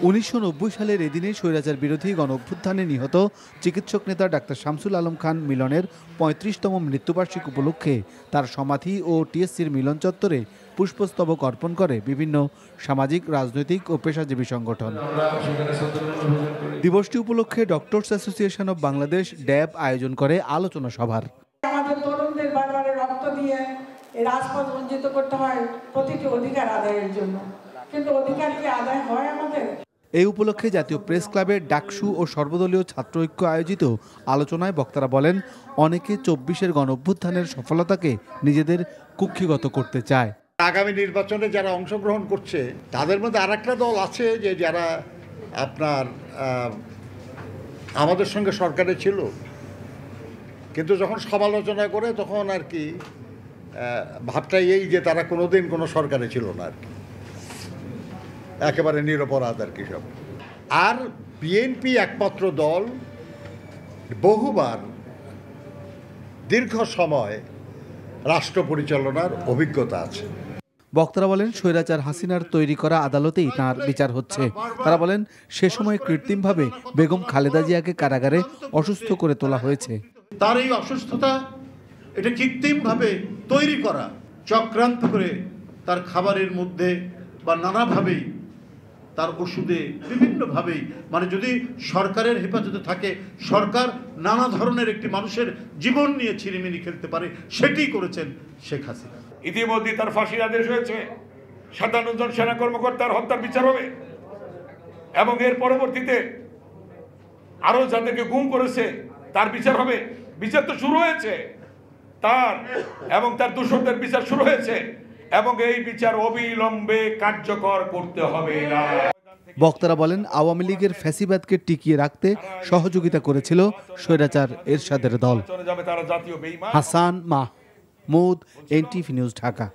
1990 সালের এদিনে স্বৈরাচার বিরোধী গণ-অভ্যুত্থানে নিহত চিকিৎসক নেতা ডাক্তার শামসুল আলম খান মিলনের 35তম মৃত্যুবার্ষিকী উপলক্ষে তার সমাধি ও টিএসসির মিলন চত্বরে পুষ্পস্তবক অর্পণ করে বিভিন্ন সামাজিক, রাজনৈতিক ও পেশাজীবী সংগঠন। দিবসটি উপলক্ষে ডক্টরস অ্যাসোসিয়েশন অব বাংলাদেশ ড্যাব আয়োজন করে আলোচনা সভার। আমাদের তরুণদের বারবার রক্ত দিয়ে এই রাজপথ বঞ্চিত করতে হয় প্রতিটি অধিকার আদায়ের জন্য, কিন্তু অধিকার কি আদায় হয় আমাদের? এই উপলক্ষে জাতীয় প্রেস ক্লাবের ডাকসু ও সর্বদলীয় ছাত্র ঐক্য আয়োজিত আলোচনায় বক্তারা বলেন, অনেকে 24-এর গণ-অভ্যুত্থানের সফলতাকে নিজেদের কুক্ষিগত করতে চায়। আগামী নির্বাচনে যারা অংশগ্রহণ করছে তাদের মধ্যে আরেকটা দল আছে যে যারা আপনার আমাদের সঙ্গে সরকারে ছিল, কিন্তু যখন সমালোচনা করে তখন আর কি ভাবটাই এই যে তারা কোনোদিন কোনো সরকারে ছিল না আর কি, একেবারে নিরপরাধ আর কি সব। আর বিএনপি একমাত্র দল বহুবার দীর্ঘ সময় রাষ্ট্র পরিচালনার অভিজ্ঞতা আছে। বক্তারা বলেন, স্বৈরাচার হাসিনার তৈরি করা আদালতেই তাঁর বিচার হচ্ছে। তারা বলেন, সে সময় কৃত্রিমভাবে বেগম খালেদা জিয়াকে কারাগারে অসুস্থ করে তোলা হয়েছে। তার এই অসুস্থতা এটা কৃত্রিমভাবে তৈরি করা, চক্রান্ত করে তার খাবারের মধ্যে বা নানাভাবেই তার ওষুধে বিভিন্নভাবেই, মানে যদি সরকারের হেফাজতে থাকে, সরকার নানা ধরনের একটি মানুষের জীবন নিয়ে ছিনিমিনি খেলতে পারে, সেটি করেছেন শেখ হাসিনা। ইতিমধ্যে তার ফাঁসির আদেশ হয়েছে, 57 জন সেনা কর্মকর্তার হত্যার বিচার হবে এবং এর পরবর্তীতে আরো যাদেরকে গুম করেছে তার বিচার হবে। বিচার তো শুরু হয়েছে তার, এবং তার দোষরদের বিচার শুরু হয়েছে এবং এই বিচার অবিলম্বে কার্যকর করতে হবে না। বক্তারা বলেন, আওয়ামী লীগের ফ্যাসিবাদকে টিকিয়ে রাখতে সহযোগিতা করেছিল স্বৈরাচার এরশাদের দল। Hasan Mahmud, NTV news, Dhaka.